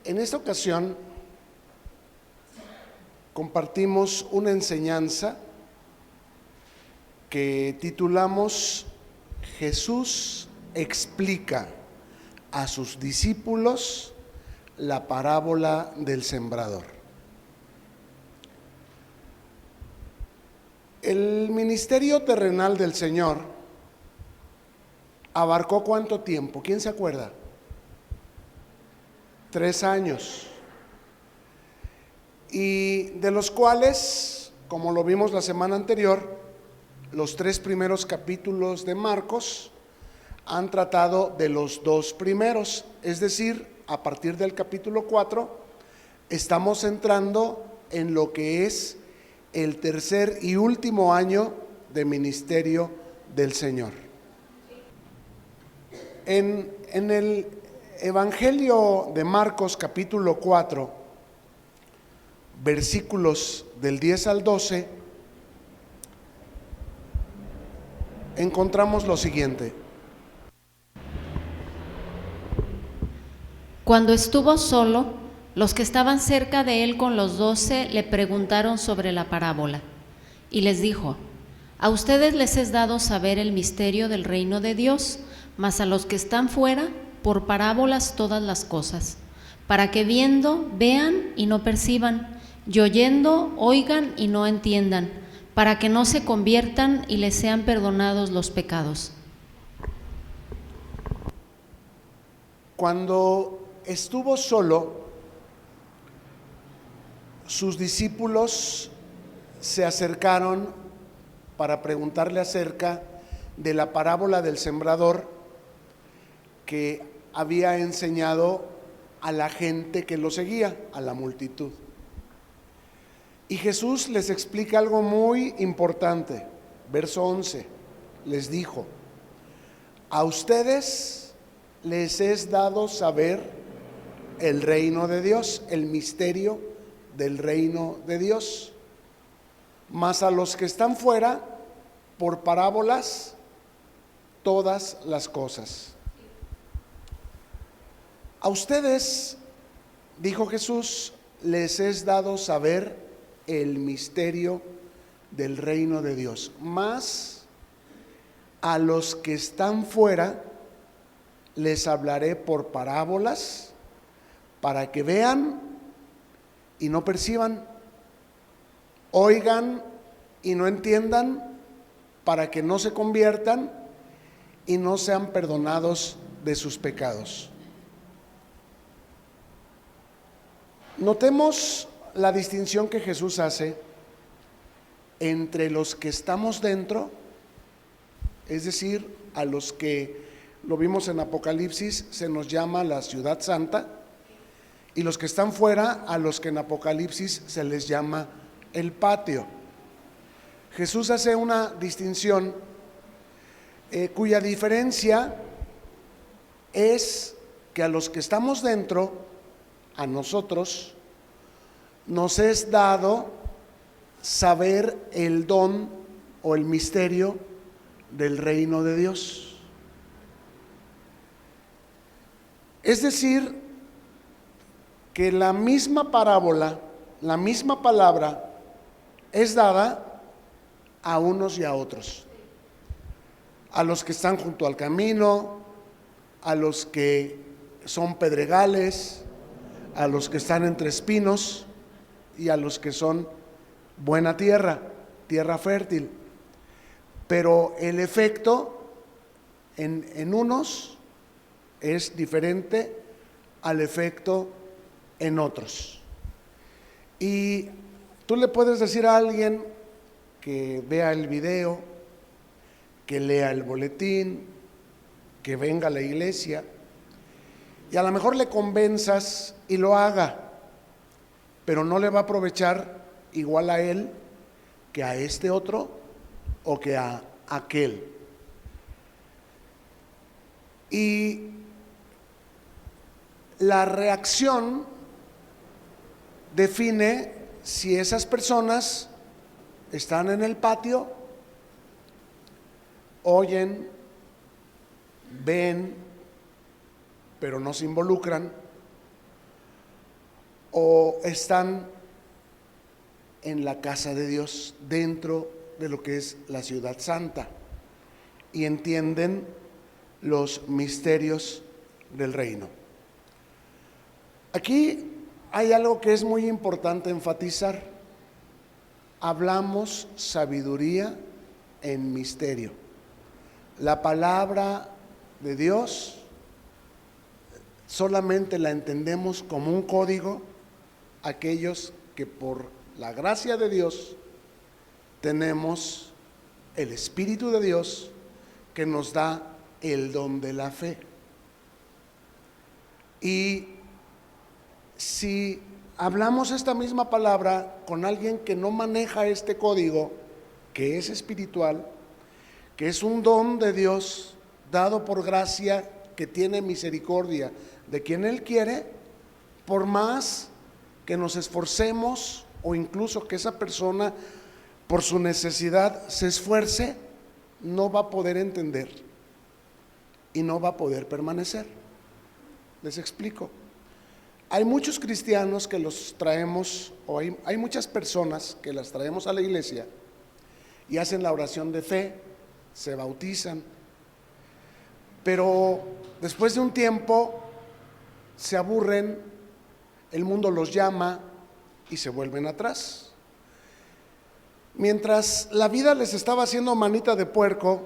En esta ocasión compartimos una enseñanza que titulamos Jesús explica a sus discípulos la parábola del sembrador. El ministerio terrenal del Señor abarcó ¿cuánto tiempo? ¿Quién se acuerda? 3 años. Y de los cuales, como lo vimos la semana anterior, los 3 primeros capítulos de Marcos han tratado de los 2 primeros, es decir, a partir del capítulo 4 estamos entrando en lo que es el tercer y último año de ministerio del Señor. En el Evangelio de Marcos capítulo 4, versículos del 10 al 12, encontramos lo siguiente. Cuando estuvo solo, los que estaban cerca de él con los 12 le preguntaron sobre la parábola, y les dijo: a ustedes les es dado saber el misterio del reino de Dios, mas a los que están fuera, por parábolas todas las cosas, para que viendo, vean y no perciban, y oyendo, oigan y no entiendan, para que no se conviertan y les sean perdonados los pecados. Cuando estuvo solo, sus discípulos se acercaron para preguntarle acerca de la parábola del sembrador que había enseñado a la gente que lo seguía, a la multitud. Y Jesús les explica algo muy importante. Verso 11, les dijo: a ustedes les es dado saber el reino de Dios, el misterio del reino de Dios, mas a los que están fuera, por parábolas todas las cosas. A ustedes, dijo Jesús, les es dado saber el misterio del reino de Dios, mas a los que están fuera les hablaré por parábolas, para que vean y no perciban, oigan y no entiendan, para que no se conviertan y no sean perdonados de sus pecados. Notemos la distinción que Jesús hace entre los que estamos dentro, es decir, a los que lo vimos en Apocalipsis, se nos llama la ciudad santa, y los que están fuera, a los que en Apocalipsis se les llama el patio. Jesús hace una distinción cuya diferencia es que a los que estamos dentro, a nosotros, nos es dado saber el don o el misterio del reino de Dios. Es decir, que la misma parábola, la misma palabra es dada a unos y a otros, a los que están junto al camino, a los que son pedregales, a los que están entre espinos y a los que son buena tierra, tierra fértil. Pero el efecto en unos es diferente al efecto en otros. Y tú le puedes decir a alguien que vea el video, que lea el boletín, que venga a la iglesia, y a lo mejor le convenzas y lo haga, pero no le va a aprovechar igual a él que a este otro o que a aquel. Y la reacción define si esas personas están en el patio, oyen, ven, pero no se involucran, o están en la casa de Dios, dentro de lo que es la ciudad santa, y entienden los misterios del reino. Aquí hay algo que es muy importante enfatizar. Hablamos sabiduría en misterio. La palabra de Dios solamente la entendemos como un código aquellos que por la gracia de Dios tenemos el Espíritu de Dios que nos da el don de la fe. Y si hablamos esta misma palabra con alguien que no maneja este código, que es espiritual, que es un don de Dios dado por gracia, que tiene misericordia de quien Él quiere, por más que nos esforcemos o incluso que esa persona por su necesidad se esfuerce, no va a poder entender y no va a poder permanecer. Les explico. Hay muchos cristianos que los traemos, o hay muchas personas que las traemos a la iglesia y hacen la oración de fe, se bautizan, pero después de un tiempo se aburren, el mundo los llama y se vuelven atrás. Mientras la vida les estaba haciendo manita de puerco,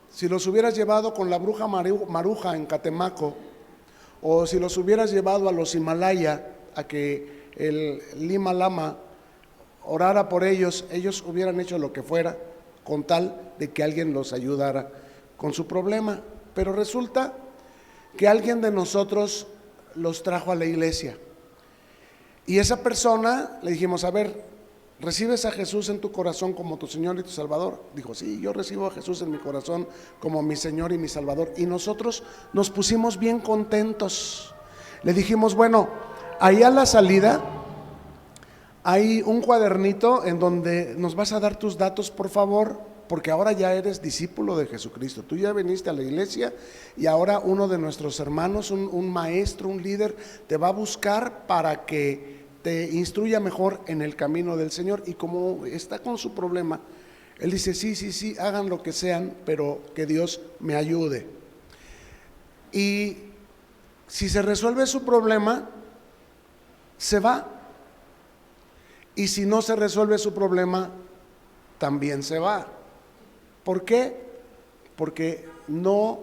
si los hubieras llevado con la bruja Maruja en Catemaco, o si los hubieras llevado a los Himalaya a que el Lima Lama orara por ellos, ellos hubieran hecho lo que fuera con tal de que alguien los ayudara con su problema. Pero resulta que alguien de nosotros los trajo a la iglesia, y esa persona le dijimos: a ver, ¿recibes a Jesús en tu corazón como tu Señor y tu Salvador? Dijo: sí, yo recibo a Jesús en mi corazón como mi Señor y mi Salvador. Y nosotros nos pusimos bien contentos. Le dijimos: bueno, ahí a la salida hay un cuadernito en donde nos vas a dar tus datos, por favor, porque ahora ya eres discípulo de Jesucristo. Tú ya viniste a la iglesia y ahora uno de nuestros hermanos, un maestro, un líder, te va a buscar para que te instruya mejor en el camino del Señor. Y como está con su problema, él dice: sí, hagan lo que sean, pero que Dios me ayude. Y si se resuelve su problema, se va. Y si no se resuelve su problema, también se va. ¿Por qué? Porque no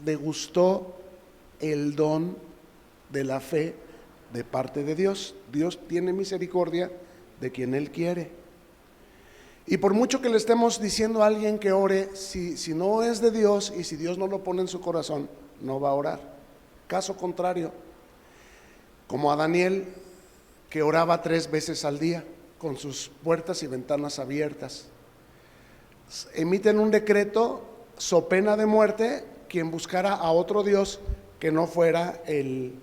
le gustó el don de la fe de parte de Dios. Dios tiene misericordia de quien Él quiere. Y por mucho que le estemos diciendo a alguien que ore, si no es de Dios y si Dios no lo pone en su corazón, no va a orar. Caso contrario, como a Daniel, que oraba 3 veces al día con sus puertas y ventanas abiertas. Emiten un decreto, so pena de muerte, quien buscara a otro Dios que no fuera el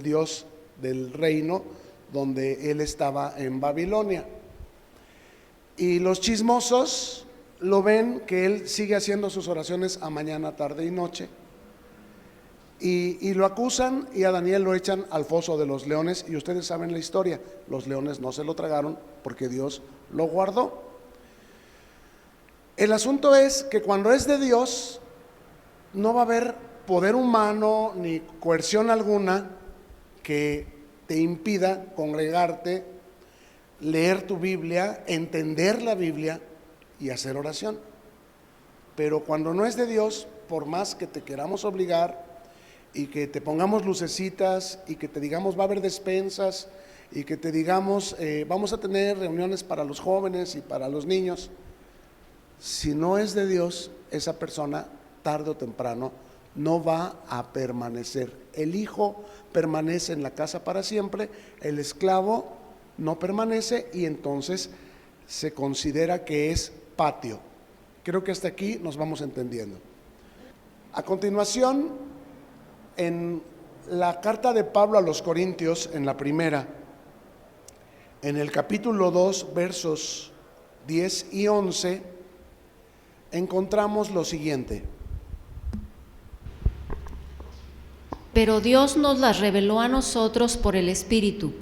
Dios del reino donde él estaba en Babilonia. Y los chismosos lo ven que él sigue haciendo sus oraciones a mañana, tarde y noche, y lo acusan, y a Daniel lo echan al foso de los leones. Y ustedes saben la historia, los leones no se lo tragaron porque Dios lo guardó. El asunto es que cuando es de Dios, no va a haber poder humano ni coerción alguna que te impida congregarte, leer tu Biblia, entender la Biblia y hacer oración. Pero cuando no es de Dios, por más que te queramos obligar y que te pongamos lucecitas y que te digamos va a haber despensas y que te digamos vamos a tener reuniones para los jóvenes y para los niños, si no es de Dios, esa persona tarde o temprano no va a permanecer. El hijo permanece en la casa para siempre, el esclavo no permanece, y entonces se considera que es patio. Creo que hasta aquí nos vamos entendiendo. A continuación, en la carta de Pablo a los Corintios, en la primera, en el capítulo 2, versos 10 y 11, encontramos lo siguiente: pero Dios nos las reveló a nosotros por el Espíritu,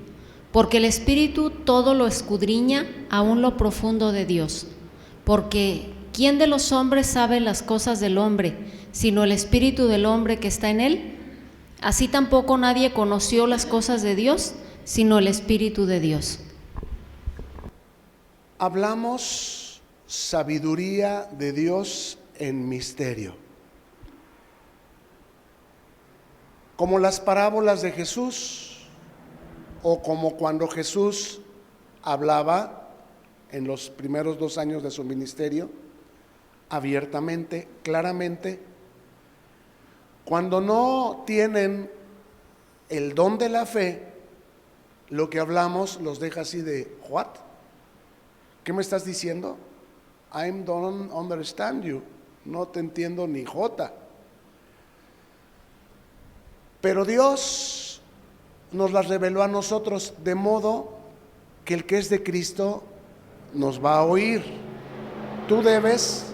porque el Espíritu todo lo escudriña, aún lo profundo de Dios. Porque ¿quién de los hombres sabe las cosas del hombre, sino el Espíritu del hombre que está en él? Así tampoco nadie conoció las cosas de Dios, sino el Espíritu de Dios. Hablamos sabiduría de Dios en misterio. Como las parábolas de Jesús, o como cuando Jesús hablaba en los primeros 2 años de su ministerio, abiertamente, claramente. Cuando no tienen el don de la fe, lo que hablamos los deja así de, ¿what? ¿Qué me estás diciendo? I don't understand you. No te entiendo ni jota. Pero Dios nos las reveló a nosotros, de modo que el que es de Cristo nos va a oír. Tú debes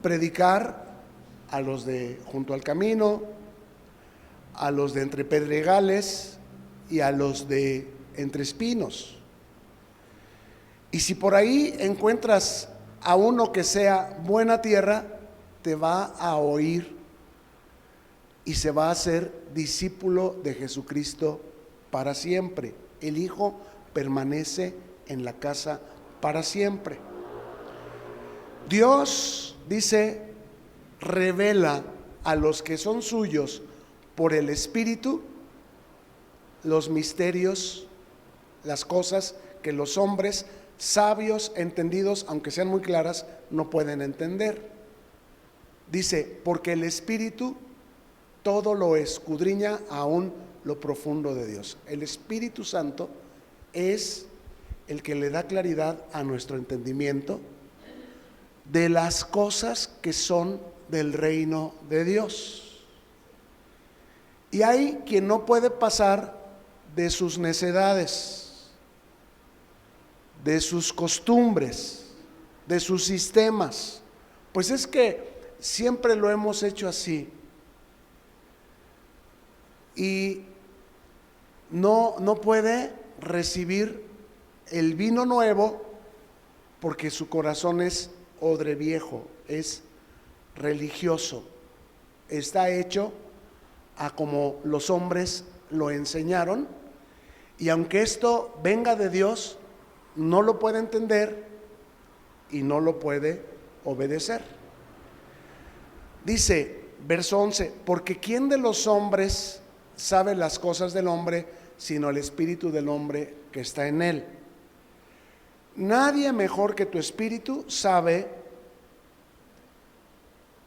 predicar a los de junto al camino, a los de entre pedregales y a los de entre espinos. Y si por ahí encuentras a uno que sea buena tierra, te va a oír y se va a hacer discípulo de Jesucristo para siempre. El Hijo permanece en la casa para siempre. Dios, dice, revela a los que son suyos por el Espíritu los misterios, las cosas que los hombres sabios, entendidos, aunque sean muy claras, no pueden entender. Dice, porque el Espíritu todo lo escudriña, aún lo profundo de Dios. El Espíritu Santo es el que le da claridad a nuestro entendimiento de las cosas que son del reino de Dios. Y hay quien no puede pasar de sus necedades, de sus costumbres, de sus sistemas. Pues es que siempre lo hemos hecho así. Y no puede recibir el vino nuevo porque su corazón es odre viejo, es religioso, está hecho a como los hombres lo enseñaron, y aunque esto venga de Dios, no lo puede entender y no lo puede obedecer. Dice, verso 11, porque ¿quién de los hombres sabe las cosas del hombre, sino el Espíritu del hombre que está en él? Nadie mejor que tu espíritu sabe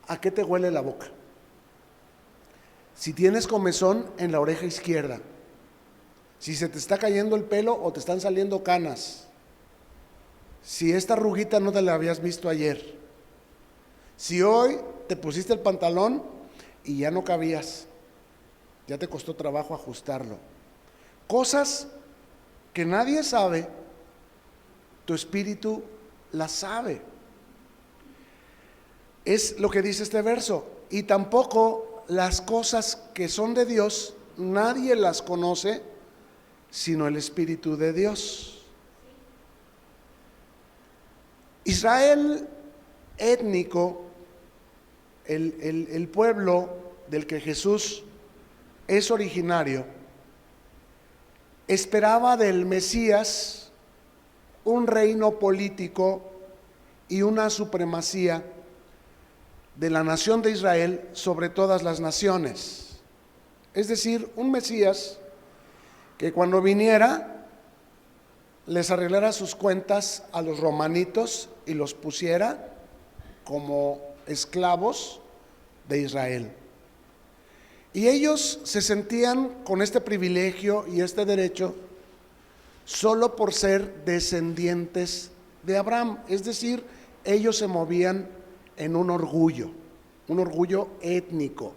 a qué te huele la boca. Si tienes comezón en la oreja izquierda, si se te está cayendo el pelo o te están saliendo canas, si esta arruguita no te la habías visto ayer, si hoy te pusiste el pantalón y ya no cabías, ya te costó trabajo ajustarlo. Cosas que nadie sabe, tu espíritu las sabe. Es lo que dice este verso. Y tampoco las cosas que son de Dios, nadie las conoce, sino el Espíritu de Dios. Israel étnico, el pueblo del que Jesús es originario, esperaba del Mesías un reino político y una supremacía de la nación de Israel sobre todas las naciones. Es decir, un Mesías que cuando viniera les arreglara sus cuentas a los romanitos y los pusiera como esclavos de Israel. Y ellos se sentían con este privilegio y este derecho solo por ser descendientes de Abraham. Es decir, ellos se movían en un orgullo étnico,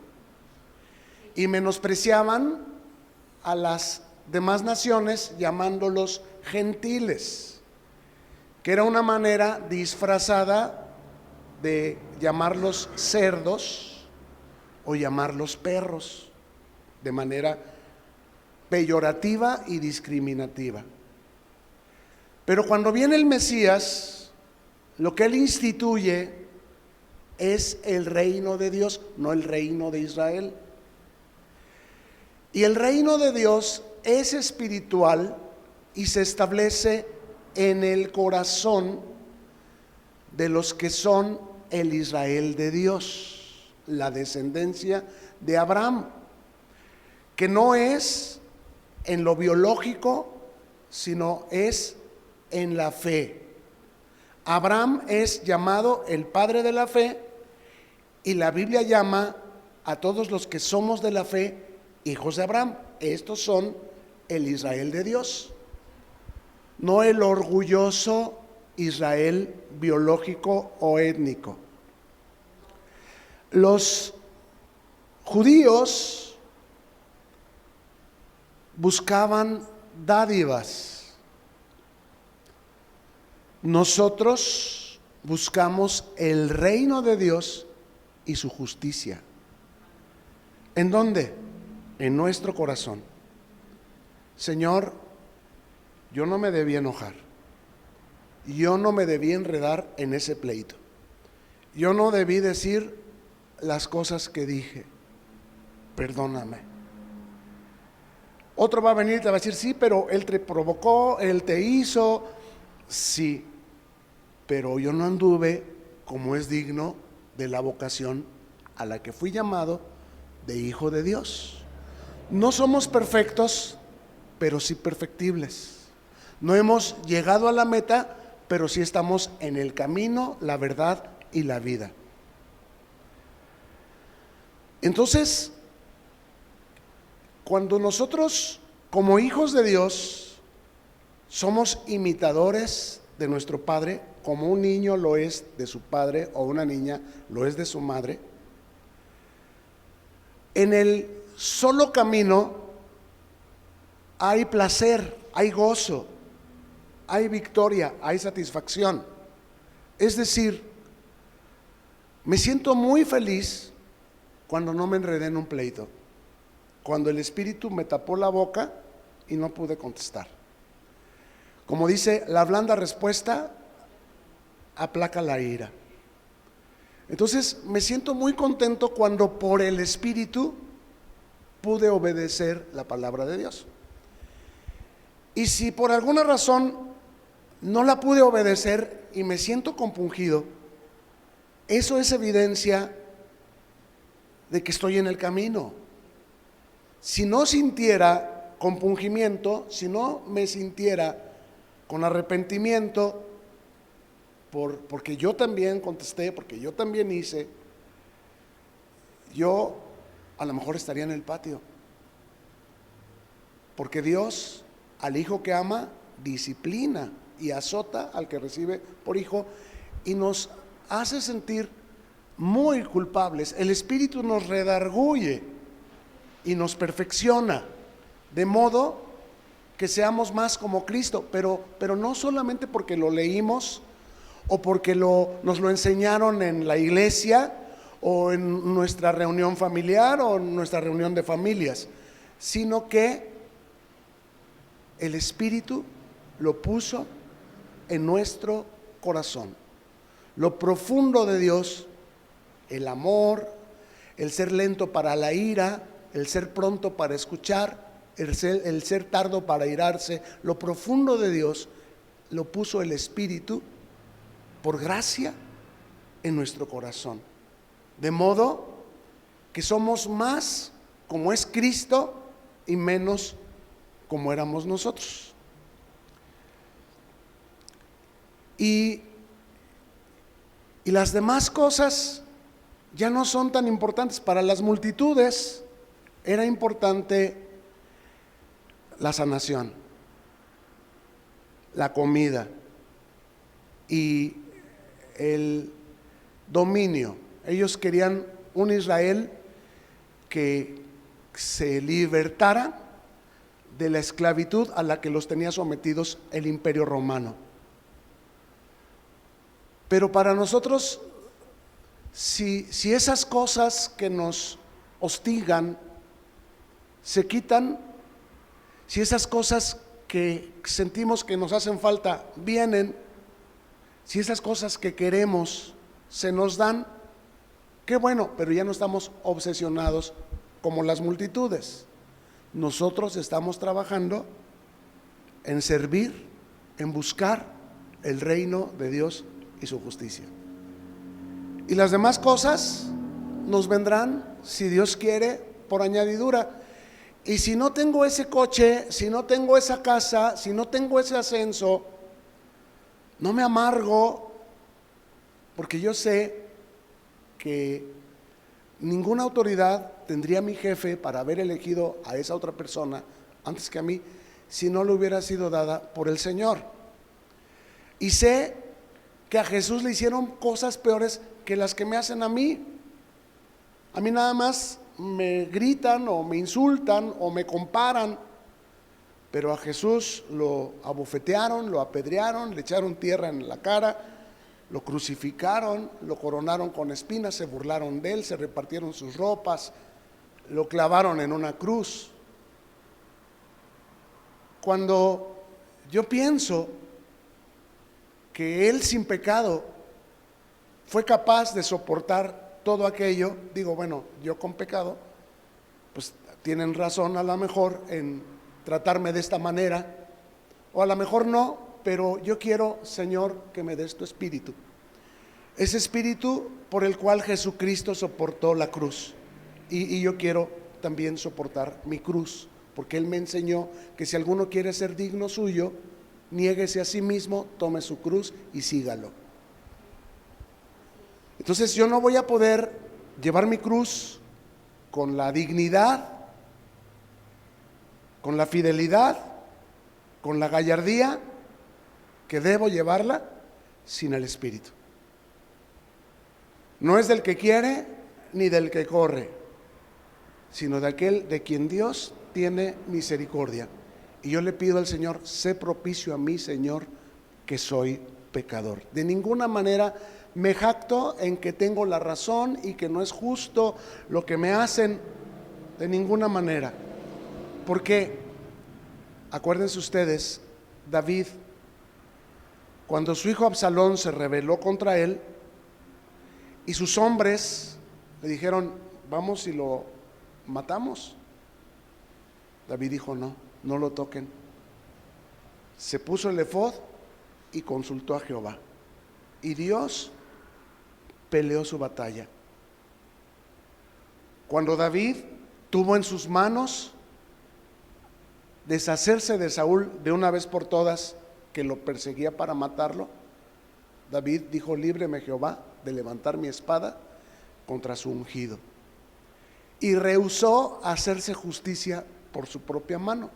y menospreciaban a las demás naciones llamándolos gentiles, que era una manera disfrazada de llamarlos cerdos o llamarlos perros, de manera peyorativa y discriminativa. Pero cuando viene el Mesías, lo que Él instituye es el reino de Dios, no el reino de Israel. Y el reino de Dios es espiritual y se establece en el corazón de los que son el Israel de Dios, la descendencia de Abraham, que no es en lo biológico, sino es en la fe. Abraham es llamado el padre de la fe, y la Biblia llama a todos los que somos de la fe hijos de Abraham. Estos son el Israel de Dios, no el orgulloso Israel biológico o étnico. Los judíos buscaban dádivas. Nosotros buscamos el reino de Dios y su justicia. ¿En dónde? En nuestro corazón. Señor, yo no me debí enojar. Yo no me debí enredar en ese pleito. Yo no debí decir las cosas que dije. Perdóname. Otro va a venir y te va a decir, sí, pero él te provocó, él te hizo. Sí, pero yo no anduve como es digno de la vocación a la que fui llamado de hijo de Dios. No somos perfectos, pero sí perfectibles. No hemos llegado a la meta, pero sí estamos en el camino, la verdad y la vida. Entonces, cuando nosotros como hijos de Dios somos imitadores de nuestro Padre, como un niño lo es de su padre o una niña lo es de su madre, en el solo camino hay placer, hay gozo, hay victoria, hay satisfacción. Es decir, me siento muy feliz cuando no me enredé en un pleito, cuando el Espíritu me tapó la boca y no pude contestar. Como dice, la blanda respuesta aplaca la ira. Entonces me siento muy contento cuando por el Espíritu pude obedecer la palabra de Dios. Y si por alguna razón no la pude obedecer y me siento compungido, eso es evidencia de que estoy en el camino. Si no sintiera compungimiento, si no me sintiera con arrepentimiento, porque yo también contesté, porque yo también hice, yo a lo mejor estaría en el patio. Porque Dios al hijo que ama disciplina y azota al que recibe por hijo y nos hace sentir muy culpables. El Espíritu nos redarguye y nos perfecciona, de modo que seamos más como Cristo, pero no solamente porque lo leímos o porque nos lo enseñaron en la iglesia o en nuestra reunión familiar o en nuestra reunión de familias, sino que el Espíritu lo puso en nuestro corazón. Lo profundo de Dios, el amor, el ser lento para la ira, el ser pronto para escuchar, el ser tardo para irarse, lo profundo de Dios lo puso el Espíritu por gracia en nuestro corazón. De modo que somos más como es Cristo y menos como éramos nosotros. Y las demás cosas ya no son tan importantes. Para las multitudes era importante la sanación, la comida y el dominio. Ellos querían un Israel que se libertara de la esclavitud a la que los tenía sometidos el Imperio Romano. Pero para nosotros, si esas cosas que nos hostigan se quitan, si esas cosas que sentimos que nos hacen falta vienen, si esas cosas que queremos se nos dan, qué bueno, pero ya no estamos obsesionados como las multitudes. Nosotros estamos trabajando en servir, en buscar el reino de Dios y su justicia. Y las demás cosas nos vendrán, si Dios quiere, por añadidura. Y si no tengo ese coche, si no tengo esa casa, si no tengo ese ascenso, no me amargo, porque yo sé que ninguna autoridad tendría a mi jefe para haber elegido a esa otra persona antes que a mí, si no le hubiera sido dada por el Señor. Y sé que a Jesús le hicieron cosas peores que las que me hacen a mí. A mí nada más me gritan o me insultan o me comparan, pero a Jesús lo abofetearon, lo apedrearon, le echaron tierra en la cara, lo crucificaron, lo coronaron con espinas, se burlaron de él, se repartieron sus ropas, lo clavaron en una cruz. Cuando yo pienso que él sin pecado fue capaz de soportar todo aquello, digo, bueno, yo con pecado, pues tienen razón a lo mejor en tratarme de esta manera, o a lo mejor no, pero yo quiero, Señor, que me des tu espíritu, ese espíritu por el cual Jesucristo soportó la cruz, y yo quiero también soportar mi cruz, porque Él me enseñó que si alguno quiere ser digno suyo, niéguese a sí mismo, tome su cruz y sígalo. Entonces yo no voy a poder llevar mi cruz con la dignidad, con la fidelidad, con la gallardía que debo llevarla sin el Espíritu. No es del que quiere ni del que corre, sino de aquel de quien Dios tiene misericordia. Y yo le pido al Señor, sé propicio a mí, Señor, que soy pecador. De ninguna manera me jacto en que tengo la razón y que no es justo lo que me hacen, de ninguna manera. Porque, acuérdense ustedes, David, cuando su hijo Absalón se rebeló contra él y sus hombres le dijeron, vamos y lo matamos, David dijo, no lo toquen. Se puso el efod y consultó a Jehová, y Dios peleó su batalla. Cuando David tuvo en sus manos deshacerse de Saúl de una vez por todas, que lo perseguía para matarlo, David dijo, líbreme Jehová de levantar mi espada contra su ungido, y rehusó hacerse justicia por su propia mano.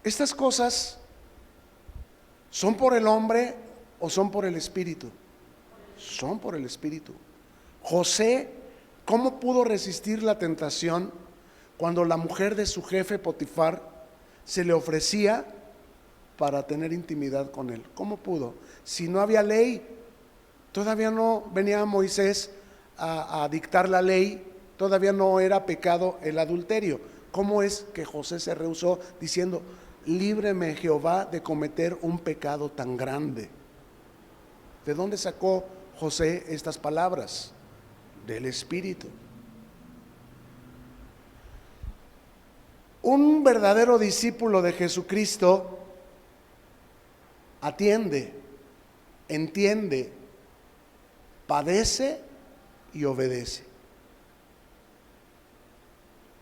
Estas cosas son por el hombre o son por el Espíritu. Son por el Espíritu. José, ¿cómo pudo resistir la tentación cuando la mujer de su jefe Potifar se le ofrecía para tener intimidad con él? ¿Cómo pudo? Si no había ley, todavía no venía Moisés a dictar la ley, todavía no era pecado el adulterio. ¿Cómo es que José se rehusó diciendo, líbreme Jehová de cometer un pecado tan grande? ¿De dónde sacó José estas palabras? Del Espíritu. Un verdadero discípulo de Jesucristo atiende, entiende, padece y obedece.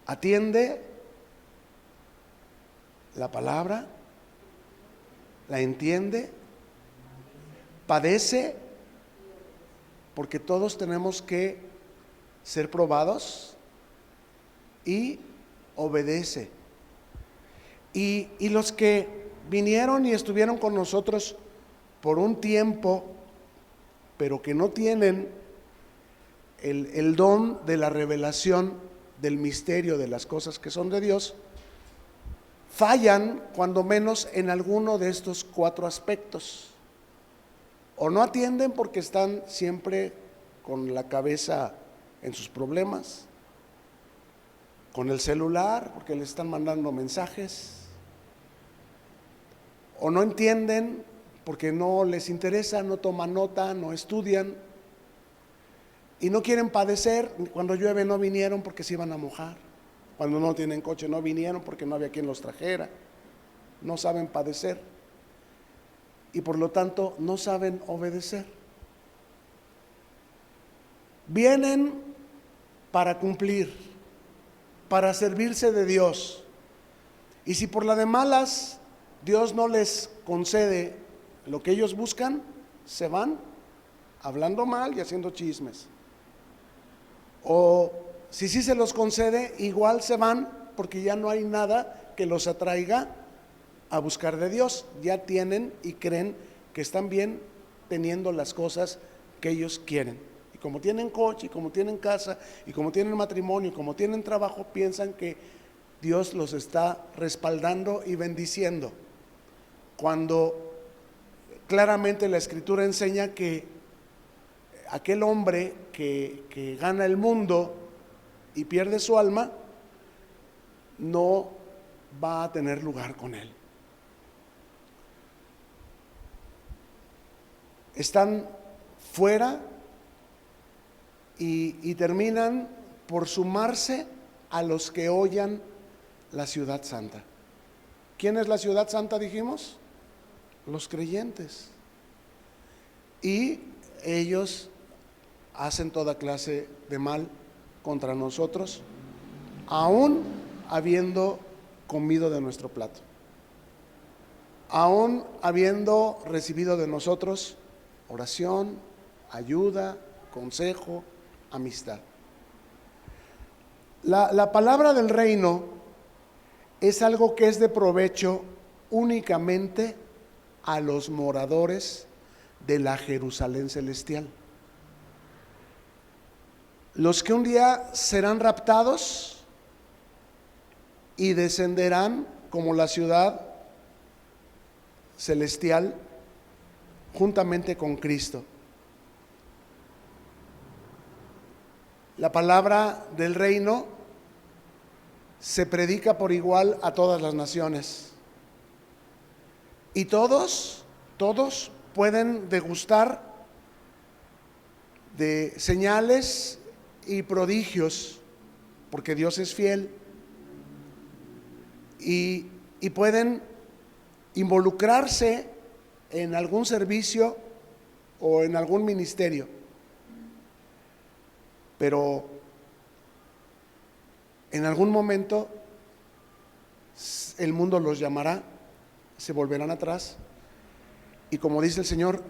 Atiende la palabra, la entiende, padece, porque todos tenemos que ser probados, y obedece. Y los que vinieron y estuvieron con nosotros por un tiempo, pero que no tienen el don de la revelación del misterio de las cosas que son de Dios, fallan cuando menos en alguno de estos 4 aspectos. O no atienden porque están siempre con la cabeza en sus problemas, con el celular porque le están mandando mensajes, o no entienden porque no les interesa, no toman nota, no estudian y no quieren padecer. Cuando llueve no vinieron porque se iban a mojar, cuando no tienen coche no vinieron porque no había quien los trajera. No saben padecer y por lo tanto no saben obedecer. Vienen para cumplir, para servirse de Dios, y si por la de malas Dios no les concede lo que ellos buscan, se van hablando mal y haciendo chismes. O si sí se los concede, igual se van porque ya no hay nada que los atraiga a buscar de Dios. Ya tienen y creen que están bien teniendo las cosas que ellos quieren. Y como tienen coche, y como tienen casa, y como tienen matrimonio, y como tienen trabajo, piensan que Dios los está respaldando y bendiciendo, cuando claramente la Escritura enseña que aquel hombre que gana el mundo y pierde su alma, no va a tener lugar con él. Están fuera y terminan por sumarse a los que oyan la ciudad santa. ¿Quién es la ciudad santa, dijimos? Los creyentes. Y ellos hacen toda clase de mal contra nosotros, aún habiendo comido de nuestro plato, aún habiendo recibido de nosotros oración, ayuda, consejo, amistad. La palabra del reino es algo que es de provecho únicamente a los moradores de la Jerusalén celestial. Los que un día serán raptados y descenderán como la ciudad celestial juntamente con Cristo. La palabra del reino se predica por igual a todas las naciones y todos pueden degustar de señales y prodigios, porque Dios es fiel, y pueden involucrarse en algún servicio o en algún ministerio, pero en algún momento el mundo los llamará, se volverán atrás, y como dice el Señor,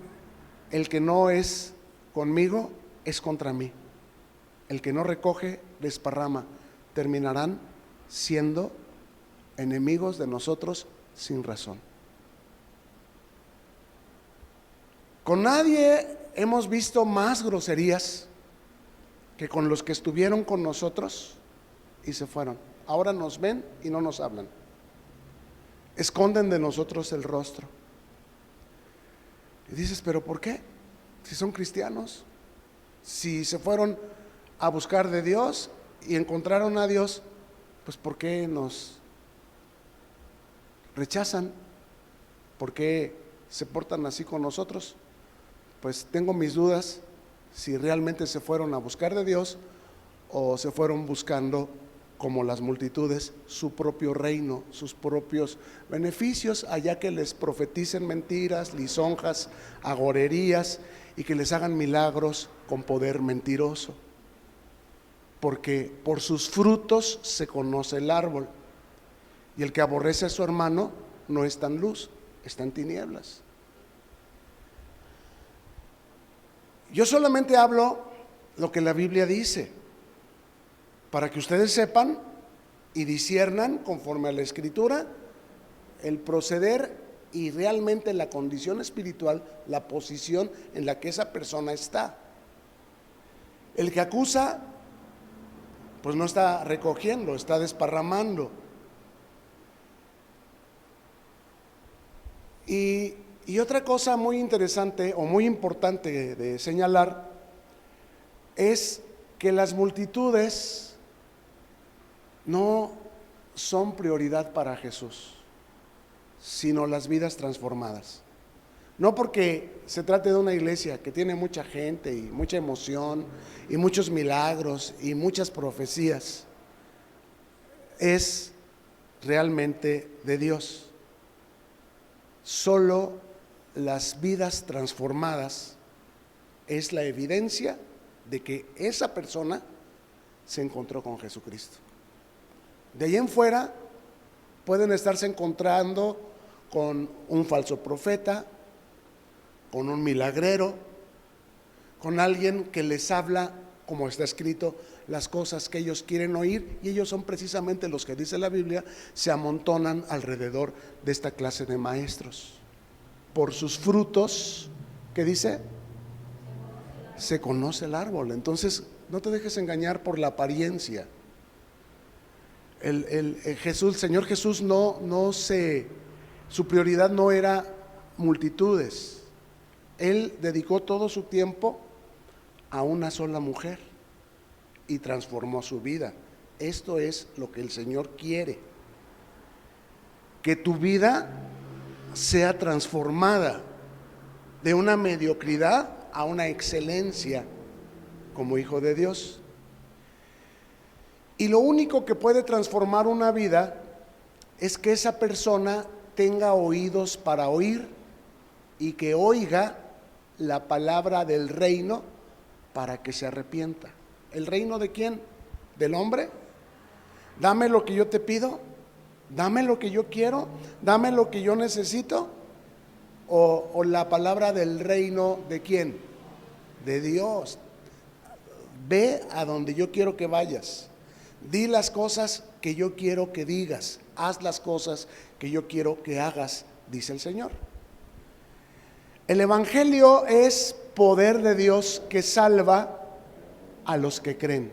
el que no es conmigo es contra mí. El que no recoge, desparrama. Terminarán siendo enemigos de nosotros sin razón. Con nadie hemos visto más groserías que con los que estuvieron con nosotros y se fueron. Ahora nos ven y no nos hablan. Esconden de nosotros el rostro. Y dices, ¿pero por qué? Si son cristianos, si se fueron a buscar de Dios y encontraron a Dios, pues ¿por qué nos rechazan? ¿Por qué se portan así con nosotros? Pues tengo mis dudas si realmente se fueron a buscar de Dios o se fueron buscando, como las multitudes, su propio reino, sus propios beneficios, allá que les profeticen mentiras, lisonjas, agorerías y que les hagan milagros con poder mentiroso. Porque por sus frutos se conoce el árbol, y el que aborrece a su hermano no está en luz, está en tinieblas. Yo solamente hablo lo que la Biblia dice, para que ustedes sepan y disciernan conforme a la Escritura el proceder y realmente la condición espiritual, la posición en la que esa persona está. El que acusa, pues no está recogiendo, está desparramando. Y otra cosa muy interesante o muy importante de señalar es que las multitudes no son prioridad para Jesús, sino las vidas transformadas. No porque se trate de una iglesia que tiene mucha gente y mucha emoción y muchos milagros y muchas profecías, es realmente de Dios. Solo las vidas transformadas es la evidencia de que esa persona se encontró con Jesucristo. De ahí en fuera pueden estarse encontrando con un falso profeta, con un milagrero, con alguien que les habla, como está escrito, las cosas que ellos quieren oír, y ellos son precisamente los que dice la Biblia, se amontonan alrededor de esta clase de maestros. Por sus frutos, ¿qué dice? Se conoce el árbol. Entonces, no te dejes engañar por la apariencia. El Señor Jesús su prioridad no era multitudes. Él dedicó todo su tiempo a una sola mujer y transformó su vida. Esto es lo que el Señor quiere, que tu vida sea transformada de una mediocridad a una excelencia como hijo de Dios. Y lo único que puede transformar una vida es que esa persona tenga oídos para oír y que oiga la palabra del reino para que se arrepienta. ¿El reino de quién? ¿Del hombre? Dame lo que yo te pido, dame lo que yo quiero, dame lo que yo necesito. O la palabra del reino de quién? De Dios. Ve a donde yo quiero que vayas, di las cosas que yo quiero que digas, haz las cosas que yo quiero que hagas, dice el Señor. El evangelio es poder de Dios que salva a los que creen.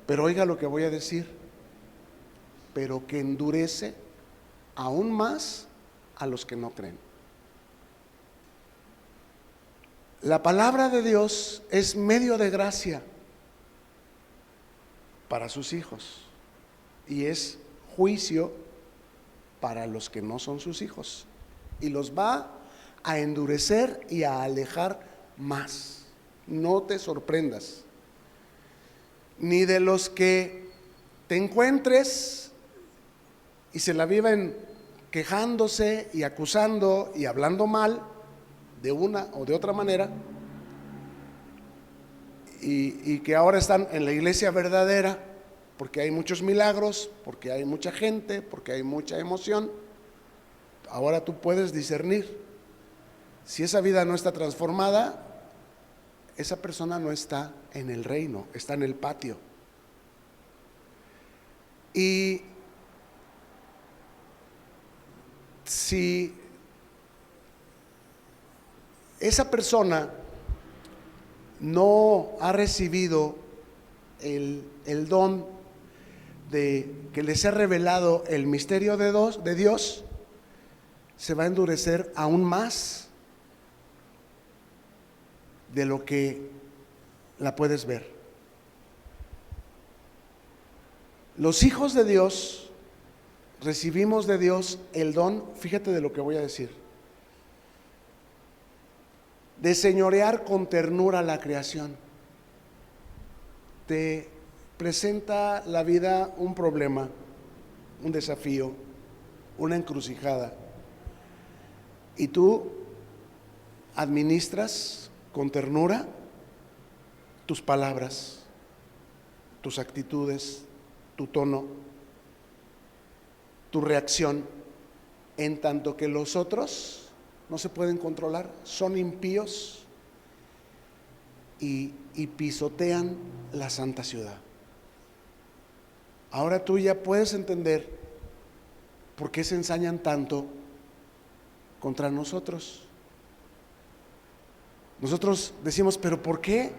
Pero oiga lo que voy a decir, pero que endurece aún más a los que no creen. La palabra de Dios es medio de gracia para sus hijos y es juicio para los que no son sus hijos, y los va a endurecer y a alejar más. No te sorprendas, ni de los que te encuentres y se la viven quejándose y acusando y hablando mal de una o de otra manera, y que ahora están en la iglesia verdadera porque hay muchos milagros, porque hay mucha gente, porque hay mucha emoción. Ahora tú puedes discernir. Si esa vida no está transformada, esa persona no está en el reino, está en el patio. Y si esa persona no ha recibido el don de que les ha revelado el misterio de Dios, se va a endurecer aún más de lo que la puedes ver. Los hijos de Dios recibimos de Dios el don, fíjate de lo que voy a decir, de señorear con ternura la creación. Te presenta la vida un problema, un desafío, una encrucijada, y tú administras con ternura tus palabras, tus actitudes, tu tono, tu reacción, en tanto que los otros no se pueden controlar, son impíos y pisotean la santa ciudad. Ahora tú ya puedes entender por qué se ensañan tanto contra nosotros. Nosotros decimos, pero ¿por qué?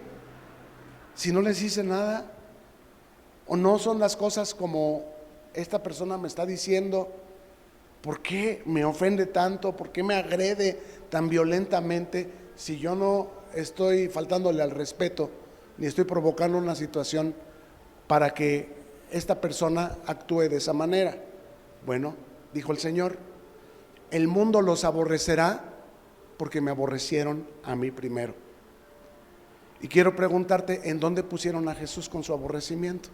Si no les hice nada, o no son las cosas como esta persona me está diciendo. ¿Por qué me ofende tanto? ¿Por qué me agrede tan violentamente si yo no estoy faltándole al respeto ni estoy provocando una situación para que esta persona actúe de esa manera? Bueno, dijo el Señor, el mundo los aborrecerá porque me aborrecieron a mí primero. Y quiero preguntarte, ¿en dónde pusieron a Jesús con su aborrecimiento?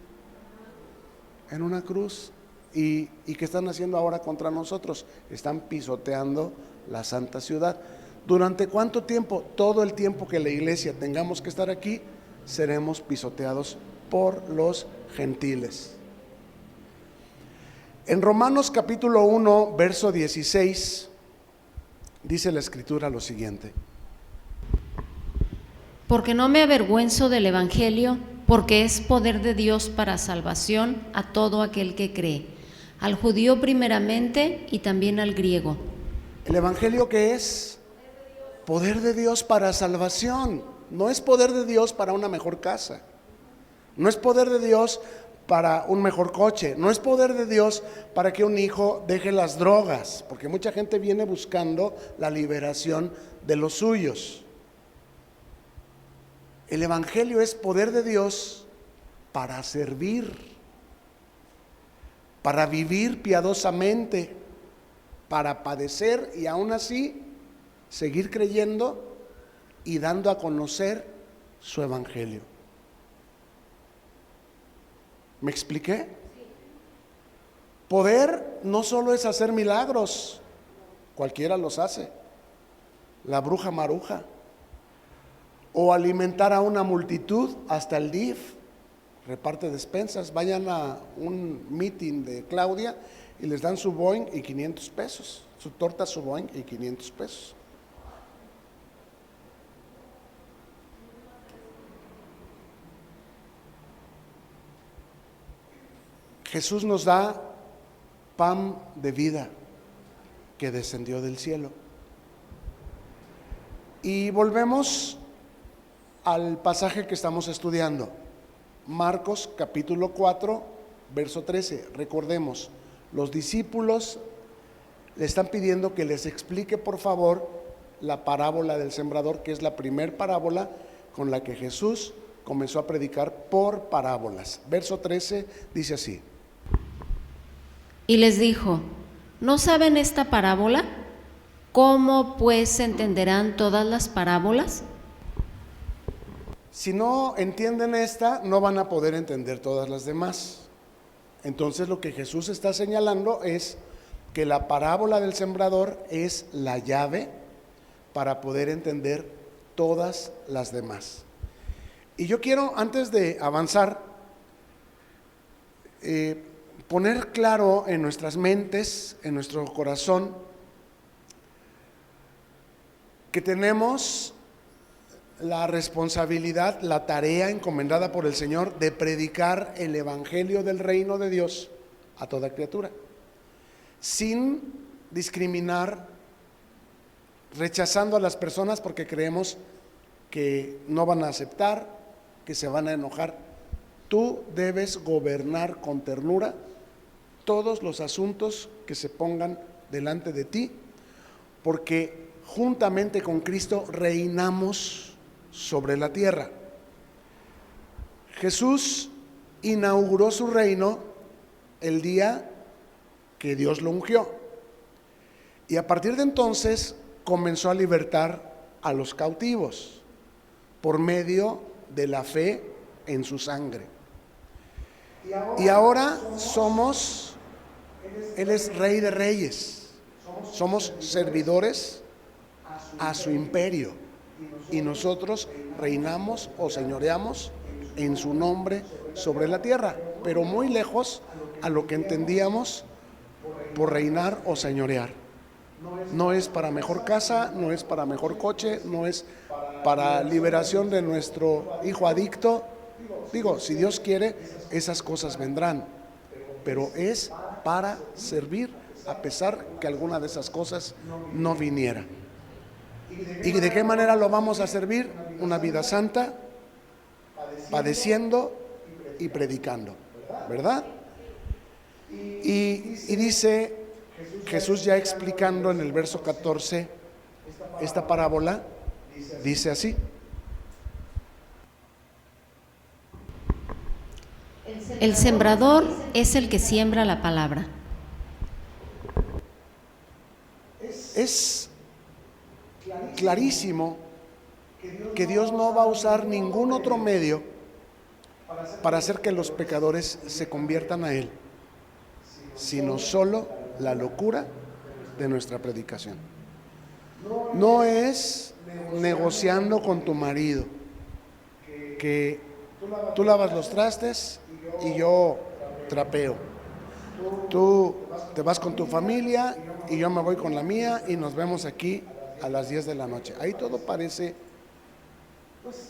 En una cruz. ¿Y qué están haciendo ahora contra nosotros? Están pisoteando la santa ciudad. ¿Durante cuánto tiempo? Todo el tiempo que la iglesia tengamos que estar aquí, seremos pisoteados por los gentiles. En Romanos capítulo 1, verso 16, dice la Escritura lo siguiente: Porque no me avergüenzo del Evangelio, porque es poder de Dios para salvación a todo aquel que cree, al judío primeramente y también al griego. ¿El Evangelio qué es? Poder de Dios para salvación. No es poder de Dios para una mejor casa, no es poder de Dios para un mejor coche, no es poder de Dios para que un hijo deje las drogas, porque mucha gente viene buscando la liberación de los suyos. El Evangelio es poder de Dios para servir, para vivir piadosamente, para padecer y aún así seguir creyendo y dando a conocer su Evangelio. ¿Me expliqué? Poder no solo es hacer milagros, cualquiera los hace, la bruja maruja, o alimentar a una multitud, hasta el DIF reparte despensas. Vayan a un meeting de Claudia y les dan su Boeing y 500 pesos, su torta, su Boeing y 500 pesos. Jesús nos da pan de vida que descendió del cielo. Y volvemos al pasaje que estamos estudiando, Marcos capítulo 4, verso 13. Recordemos, los discípulos le están pidiendo que les explique por favor la parábola del sembrador, que es la primer parábola con la que Jesús comenzó a predicar por parábolas. Verso 13 dice así: Y les dijo, ¿no saben esta parábola? ¿Cómo pues entenderán todas las parábolas? Si no entienden esta, no van a poder entender todas las demás. Entonces lo que Jesús está señalando es que la parábola del sembrador es la llave para poder entender todas las demás. Y yo quiero, antes de avanzar, poner claro en nuestras mentes, en nuestro corazón, que tenemos la responsabilidad, la tarea encomendada por el Señor de predicar el Evangelio del reino de Dios a toda criatura, sin discriminar, rechazando a las personas porque creemos que no van a aceptar, que se van a enojar. Tú debes gobernar con ternura todos los asuntos que se pongan delante de ti, porque juntamente con Cristo reinamos sobre la tierra. Jesús inauguró su reino el día que Dios lo ungió, y a partir de entonces comenzó a libertar a los cautivos por medio de la fe en su sangre. Y ahora Él es Rey de Reyes, somos servidores a su imperio, y nosotros reinamos o señoreamos en su nombre sobre la tierra, pero muy lejos a lo que entendíamos por reinar o señorear. No es para mejor casa, no es para mejor coche, no es para liberación de nuestro hijo adicto. Digo, si Dios quiere, esas cosas vendrán, pero es para servir, a pesar que alguna de esas cosas no viniera. ¿Y de qué manera lo vamos a servir? Una vida santa, padeciendo y predicando, ¿verdad? Y dice Jesús, ya explicando en el verso 14 esta parábola, dice así: El sembrador es el que siembra la palabra. Es clarísimo que Dios no va a usar ningún otro medio para hacer que los pecadores se conviertan a Él, sino solo la locura de nuestra predicación. No es negociando con tu marido, que tú lavas los trastes y yo trapeo. Tú te vas con tu familia y yo me voy con la mía y nos vemos aquí a las 10 de la noche. Ahí todo parece,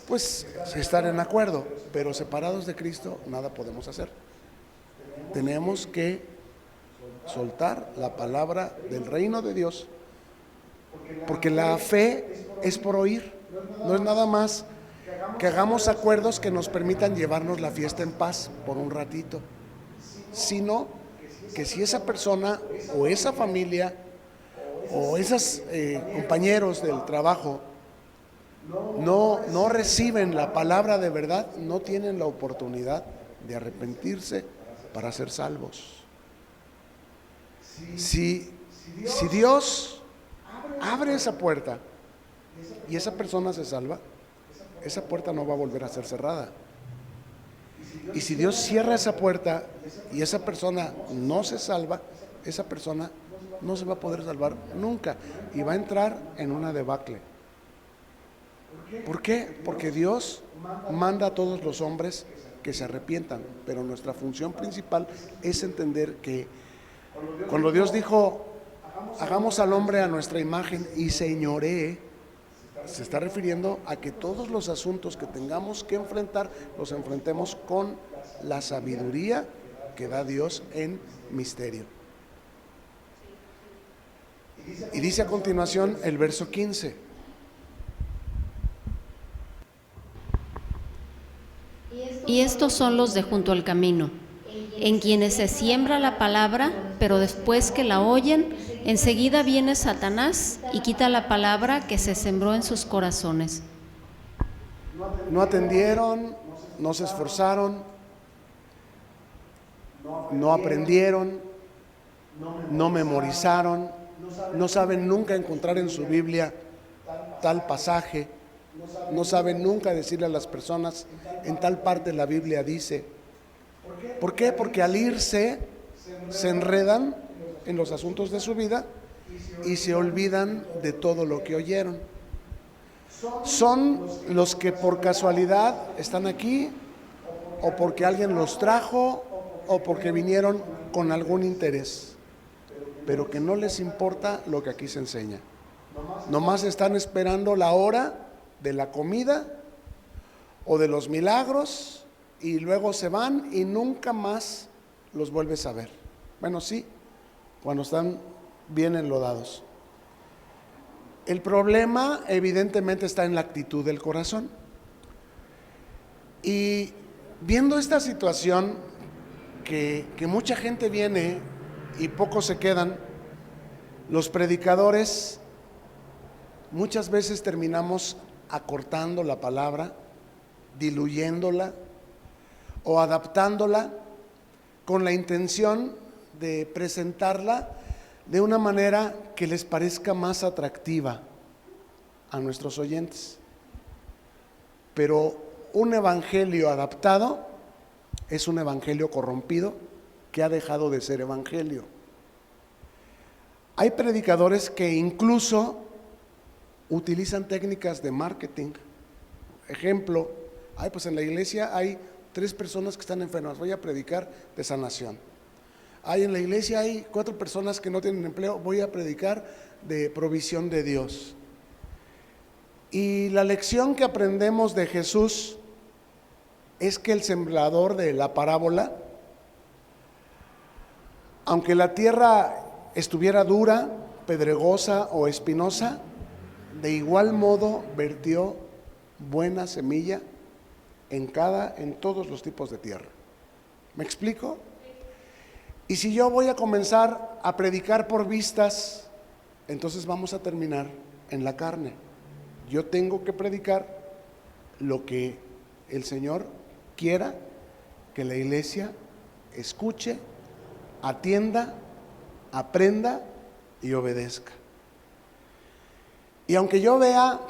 pues, estar en acuerdo, pero separados de Cristo nada podemos hacer. Tenemos que soltar la palabra del reino de Dios, porque la fe es por oír, no es nada más que hagamos acuerdos que nos permitan llevarnos la fiesta en paz por un ratito, sino que si esa persona o esa familia o esos compañeros del trabajo no reciben la palabra de verdad, no tienen la oportunidad de arrepentirse para ser salvos. Si Dios abre esa puerta y esa persona se salva, esa puerta no va a volver a ser cerrada. Y si Dios cierra esa puerta y esa persona no se salva, esa persona no se va a poder salvar nunca y va a entrar en una debacle. ¿Por qué? Porque Dios manda a todos los hombres que se arrepientan, pero nuestra función principal es entender que cuando Dios dijo, hagamos al hombre a nuestra imagen y señoree, se está refiriendo a que todos los asuntos que tengamos que enfrentar, los enfrentemos con la sabiduría que da Dios en misterio. Y dice a continuación el verso 15. Y estos son los de junto al camino, en quienes se siembra la palabra, pero después que la oyen, enseguida viene Satanás y quita la palabra que se sembró en sus corazones. No atendieron, no se esforzaron, no aprendieron, no memorizaron, no saben nunca encontrar en su Biblia tal pasaje, no saben nunca decirle a las personas, en tal parte la Biblia dice. ¿Por qué? Porque al irse se enredan en los asuntos de su vida y se olvidan de todo lo que oyeron. Son los que por casualidad están aquí, o porque alguien los trajo, o porque vinieron con algún interés, pero que no les importa lo que aquí se enseña. Nomás están esperando la hora de la comida o de los milagros y luego se van y nunca más los vuelves a ver. Bueno, sí, cuando están bien enlodados. El problema evidentemente está en la actitud del corazón. Y viendo esta situación que mucha gente viene y pocos se quedan, los predicadores muchas veces terminamos acortando la palabra, diluyéndola o adaptándola con la intención de presentarla de una manera que les parezca más atractiva a nuestros oyentes. Pero un evangelio adaptado es un evangelio corrompido que ha dejado de ser evangelio. Hay predicadores que incluso utilizan técnicas de marketing. Ejemplo, pues en la iglesia hay 3 personas que están enfermas, voy a predicar de sanación. En la iglesia hay 4 personas que no tienen empleo, voy a predicar de provisión de Dios. Y la lección que aprendemos de Jesús es que el sembrador de la parábola, aunque la tierra estuviera dura, pedregosa o espinosa, de igual modo vertió buena semilla en todos los tipos de tierra. ¿Me explico? Y si yo voy a comenzar a predicar por vistas, entonces vamos a terminar en la carne. Yo tengo que predicar lo que el Señor quiera que la iglesia escuche, atienda, aprenda y obedezca. Y aunque yo vea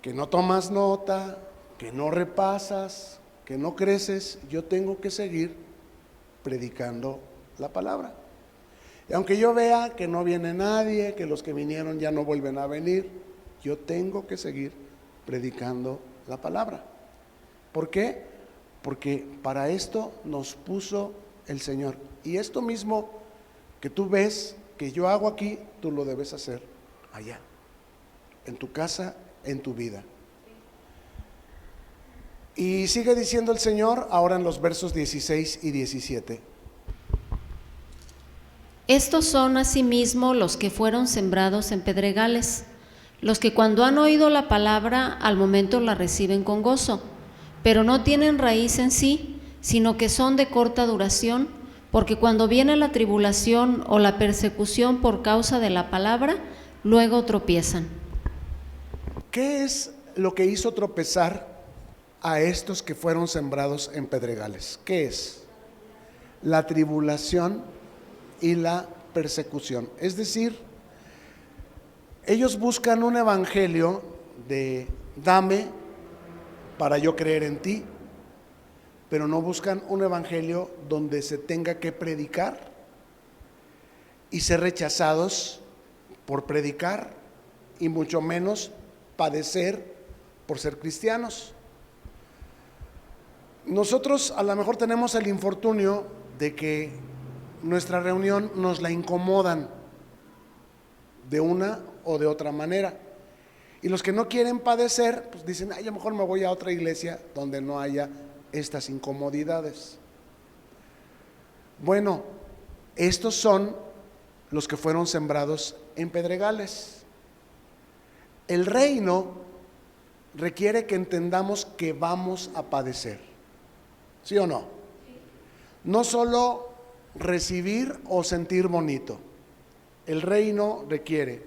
que no tomas nota, que no repasas, que no creces, yo tengo que seguir predicando la palabra. Y aunque yo vea que no viene nadie, que los que vinieron ya no vuelven a venir, yo tengo que seguir predicando la palabra. ¿Por qué? Porque para esto nos puso el Señor. Y esto mismo que tú ves que yo hago aquí, tú lo debes hacer allá, en tu casa, en tu vida. Y sigue diciendo el Señor ahora en los versos 16 y 17. Estos son asimismo los que fueron sembrados en pedregales, los que cuando han oído la palabra al momento la reciben con gozo, pero no tienen raíz en sí, sino que son de corta duración, porque cuando viene la tribulación o la persecución por causa de la palabra, luego tropiezan. ¿Qué es lo que hizo tropezar a estos que fueron sembrados en pedregales? ¿Qué es? La tribulación y la persecución. Es decir, ellos buscan un evangelio de dame para yo creer en ti, pero no buscan un evangelio donde se tenga que predicar y ser rechazados por predicar, y mucho menos padecer por ser cristianos. Nosotros a lo mejor tenemos el infortunio de que nuestra reunión nos la incomodan de una o de otra manera, y los que no quieren padecer pues dicen, ay, a lo mejor me voy a otra iglesia donde no haya estas incomodidades. Bueno, estos son los que fueron sembrados en pedregales. El reino requiere que entendamos que vamos a padecer, ¿sí o no? No solo recibir o sentir bonito. El reino requiere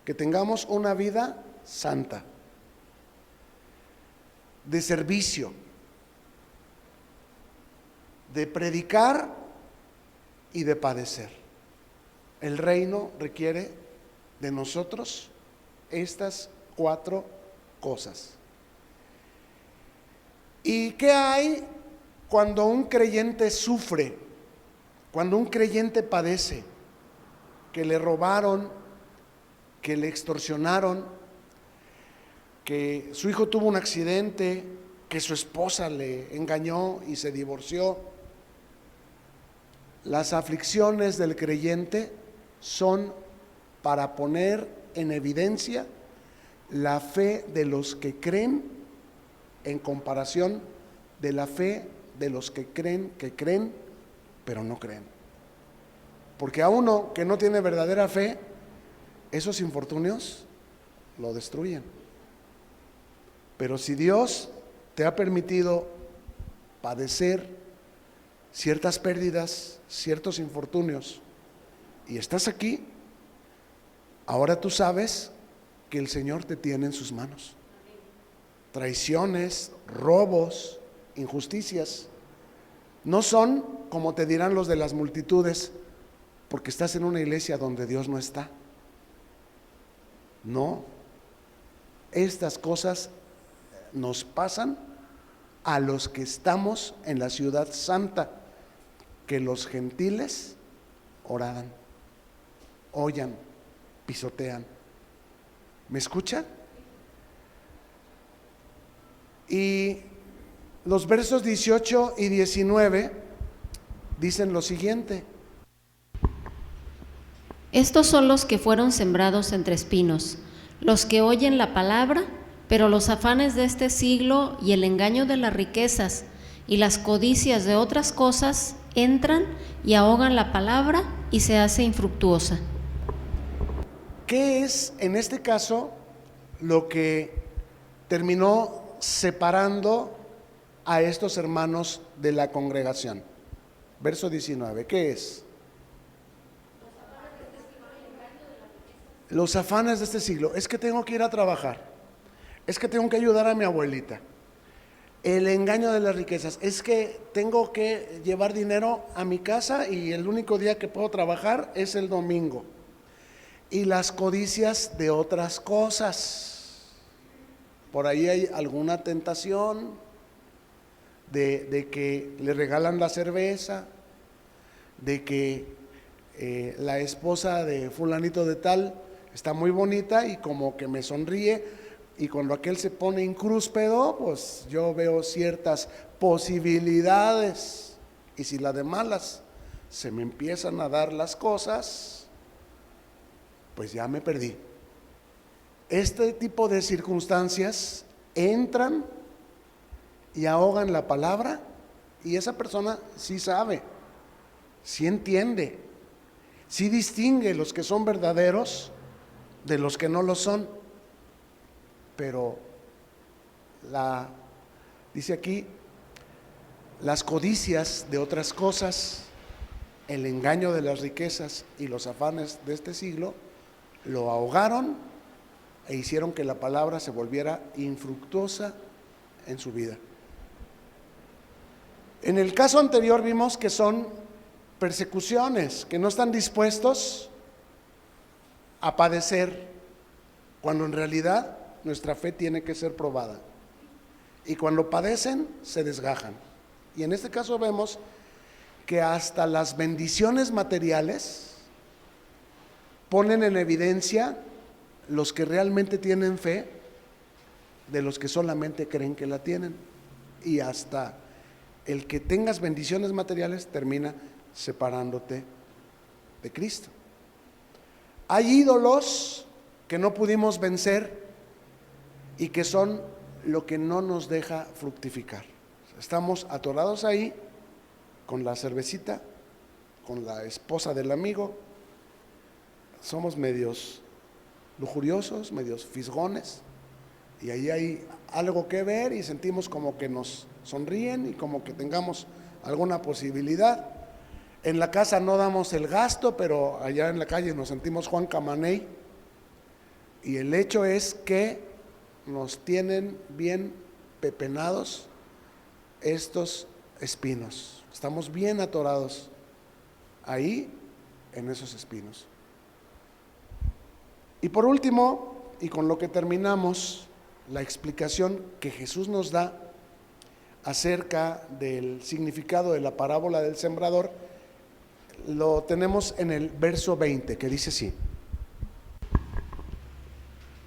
que tengamos una vida santa, de servicio, de predicar y de padecer. El reino requiere de nosotros estas 4 cosas. ¿Y qué hay cuando un creyente sufre? Cuando un creyente padece, que le robaron, que le extorsionaron, que su hijo tuvo un accidente, que su esposa le engañó y se divorció. Las aflicciones del creyente son para poner en evidencia la fe de los que creen en comparación de la fe de los que creen, pero no creen. Porque a uno que no tiene verdadera fe, esos infortunios lo destruyen. Pero si Dios te ha permitido padecer ciertas pérdidas, ciertos infortunios, y estás aquí, ahora tú sabes que el Señor te tiene en sus manos. Traiciones, robos, injusticias, no son como te dirán los de las multitudes, porque estás en una iglesia donde Dios no está. No, estas cosas nos pasan a los que estamos en la ciudad santa, que los gentiles oradan, hollan, pisotean. ¿Me escucha? Y los versos 18 y 19 dicen lo siguiente: Estos son los que fueron sembrados entre espinos, los que oyen la palabra, pero los afanes de este siglo y el engaño de las riquezas y las codicias de otras cosas entran y ahogan la palabra y se hace infructuosa. ¿Qué es en este caso lo que terminó separando a estos hermanos de la congregación? Verso 19, ¿qué es? Los afanes de este siglo. Es que tengo que ir a trabajar, es que tengo que ayudar a mi abuelita, El engaño de las riquezas. Es que tengo que llevar dinero a mi casa y el único día que puedo trabajar es el domingo. Y las codicias de otras cosas. Por ahí hay alguna tentación de que le regalan la cerveza, de que la esposa de fulanito de tal está muy bonita y como que me sonríe, y cuando aquel se pone incrúspedo, pues yo veo ciertas posibilidades, y si la de malas se me empiezan a dar las cosas, pues ya me perdí. Este tipo de circunstancias entran y ahogan la palabra, y esa persona sí sabe, sí entiende, sí distingue los que son verdaderos de los que no lo son. Pero dice aquí, las codicias de otras cosas, el engaño de las riquezas y los afanes de este siglo lo ahogaron e hicieron que la palabra se volviera infructuosa en su vida. En el caso anterior vimos que son persecuciones, que no están dispuestos a padecer, cuando en realidad nuestra fe tiene que ser probada. Y cuando padecen, se desgajan. Y en este caso vemos que hasta las bendiciones materiales ponen en evidencia los que realmente tienen fe de los que solamente creen que la tienen. Y hasta el que tengas bendiciones materiales termina separándote de Cristo. Hay ídolos que no pudimos vencer y que son lo que no nos deja fructificar. Estamos atorados ahí con la cervecita, con la esposa del amigo. Somos medios lujuriosos, medios fisgones, y ahí hay algo que ver y sentimos como que nos sonríen y como que tengamos alguna posibilidad. En la casa no damos el gasto, pero allá en la calle nos sentimos Juan Camaney, y el hecho es que nos tienen bien pepenados estos espinos. Estamos bien atorados ahí en esos espinos. Y por último, y con lo que terminamos, la explicación que Jesús nos da acerca del significado de la parábola del sembrador, lo tenemos en el verso 20, que dice así: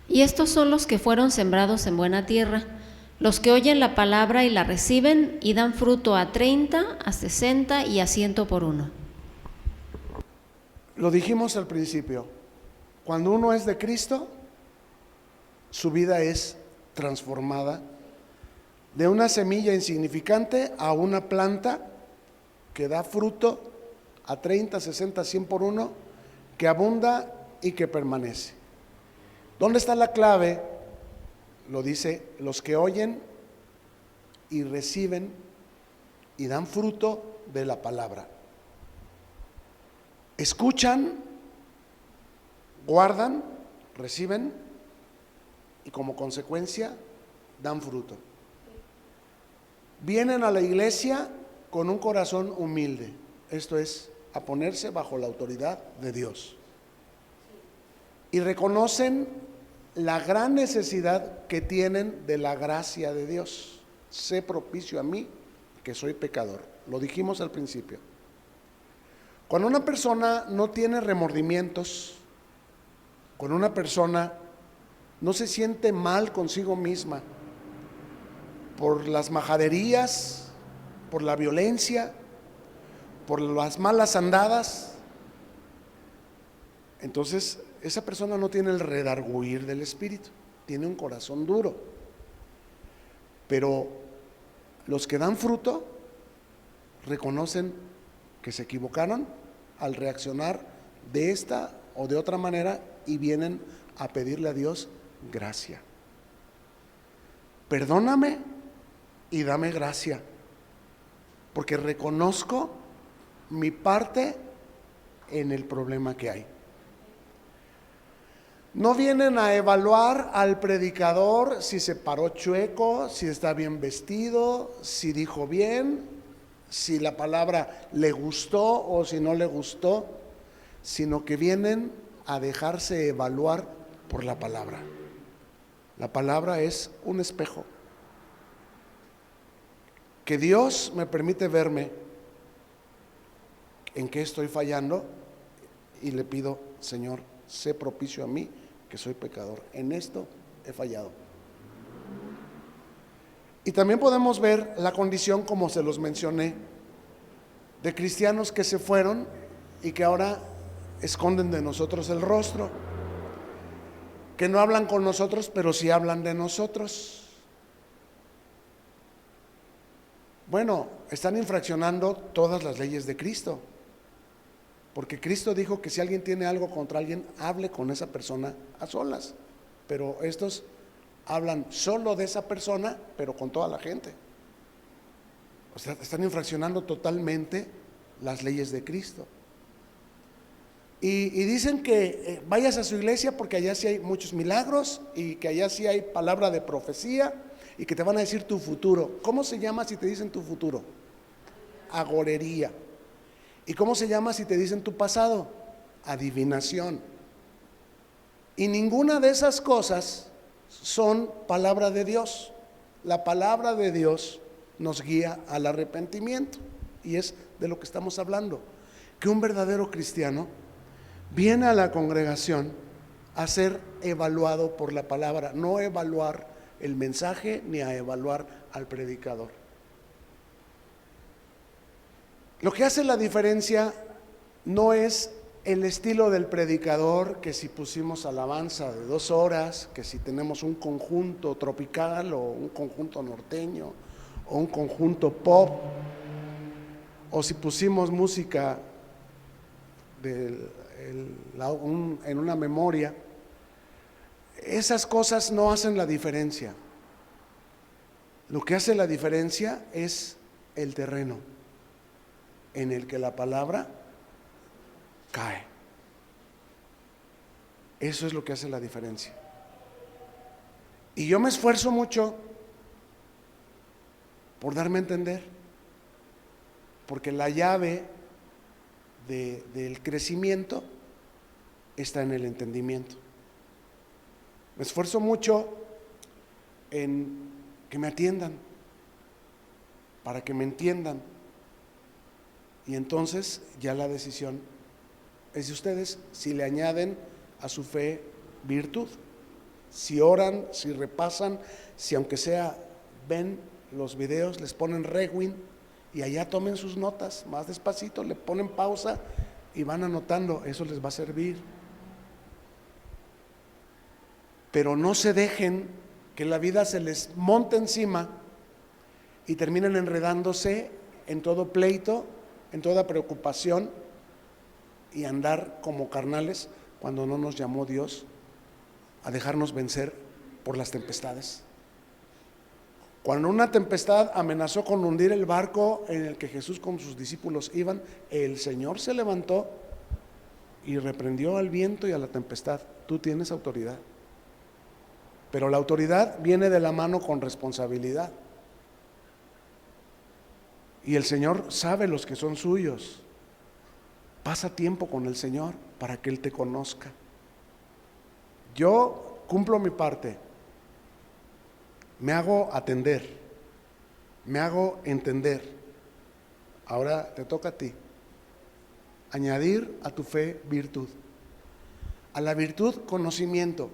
Y estos son los que fueron sembrados en buena tierra, los que oyen la palabra y la reciben y dan fruto a 30, a 60 y a 100 por uno. Lo dijimos al principio, cuando uno es de Cristo, su vida es transformada de una semilla insignificante a una planta que da fruto a 30, 60, 100 por uno, que abunda y que permanece. ¿Dónde está la clave? Lo dice: los que oyen y reciben y dan fruto de la palabra. Escuchan, guardan, reciben y como consecuencia dan fruto. Vienen a la iglesia con un corazón humilde, esto es, a ponerse bajo la autoridad de Dios. Y reconocen la gran necesidad que tienen de la gracia de Dios. Sé propicio a mí, que soy pecador. Lo dijimos al principio. Cuando una persona no tiene remordimientos, cuando una persona no se siente mal consigo misma por las majaderías, por la violencia, por las malas andadas, entonces esa persona no tiene el redarguir del Espíritu, tiene un corazón duro. Pero los que dan fruto reconocen que se equivocaron al reaccionar de esta o de otra manera y vienen a pedirle a Dios gracia. Perdóname y dame gracia, porque reconozco mi parte en el problema que hay. No vienen a evaluar al predicador si se paró chueco, si está bien vestido, si dijo bien, si la palabra le gustó o si no le gustó, sino que vienen a dejarse evaluar por la palabra. La palabra es un espejo que Dios me permite verme en qué estoy fallando y le pido: Señor, sé propicio a mí, que soy pecador. En esto he fallado. Y también podemos ver la condición, como se los mencioné, de cristianos que se fueron y que ahora esconden de nosotros el rostro, que no hablan con nosotros, pero sí hablan de nosotros. Bueno, están infraccionando todas las leyes de Cristo, porque Cristo dijo que si alguien tiene algo contra alguien, hable con esa persona a solas, pero estos hablan solo de esa persona, pero con toda la gente. O sea, están infraccionando totalmente las leyes de Cristo. Y dicen que vayas a su iglesia porque allá sí hay muchos milagros y que allá sí hay palabra de profecía y que te van a decir tu futuro. ¿Cómo se llama si te dicen tu futuro? Agorería. ¿Y cómo se llama si te dicen tu pasado? Adivinación. Y ninguna de esas cosas son palabra de Dios. La palabra de Dios nos guía al arrepentimiento, y es de lo que estamos hablando, que un verdadero cristiano viene a la congregación a ser evaluado por la palabra, no a evaluar el mensaje ni a evaluar al predicador. Lo que hace la diferencia no es el estilo del predicador, que si pusimos alabanza de 2 horas, que si tenemos un conjunto tropical o un conjunto norteño o un conjunto pop, o si pusimos música en una memoria. Esas cosas no hacen la diferencia. Lo que hace la diferencia es el terreno en el que la palabra cae. Eso es lo que hace la diferencia. Y yo me esfuerzo mucho por darme a entender, porque la llave del crecimiento está en el entendimiento. Me esfuerzo mucho en que me atiendan, para que me entiendan, y entonces ya la decisión es de ustedes si le añaden a su fe virtud, si oran, si repasan, si aunque sea ven los videos, les ponen rewind y allá tomen sus notas más despacito, le ponen pausa y van anotando. Eso les va a servir. Pero no se dejen que la vida se les monte encima y terminen enredándose en todo pleito, en toda preocupación, y andar como carnales cuando no nos llamó Dios a dejarnos vencer por las tempestades. Cuando una tempestad amenazó con hundir el barco en el que Jesús con sus discípulos iban, el Señor se levantó y reprendió al viento y a la tempestad. Tú tienes autoridad, pero la autoridad viene de la mano con responsabilidad, y el Señor sabe los que son suyos. Pasa tiempo con el Señor para que Él te conozca. Yo cumplo mi parte, me hago atender, me hago entender. Ahora te toca a ti añadir a tu fe virtud, a la virtud conocimiento,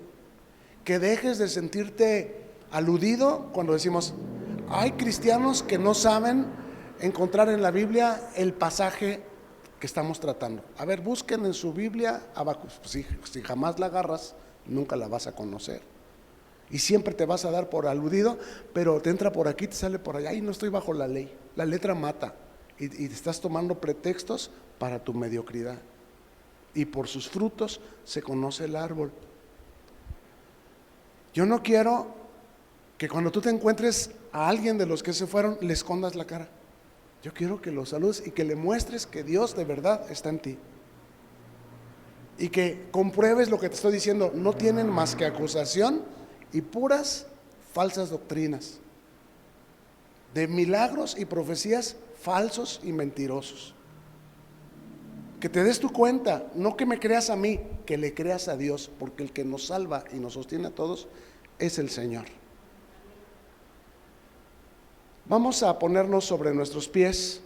que dejes de sentirte aludido cuando decimos: hay cristianos que no saben encontrar en la Biblia el pasaje que estamos tratando. A ver, busquen en su Biblia Habacuc. Si jamás la agarras, nunca la vas a conocer, y siempre te vas a dar por aludido, pero te entra por aquí, te sale por allá, y no estoy bajo la ley. La letra mata, y te estás tomando pretextos para tu mediocridad, y por sus frutos se conoce el árbol. Yo no quiero que cuando tú te encuentres a alguien de los que se fueron, le escondas la cara. Yo quiero que lo saludes y que le muestres que Dios de verdad está en ti, y que compruebes lo que te estoy diciendo. No tienen más que acusación y puras falsas doctrinas de milagros y profecías falsos y mentirosos. Que te des tu cuenta, no que me creas a mí, que le creas a Dios, porque el que nos salva y nos sostiene a todos es el Señor. Vamos a ponernos sobre nuestros pies.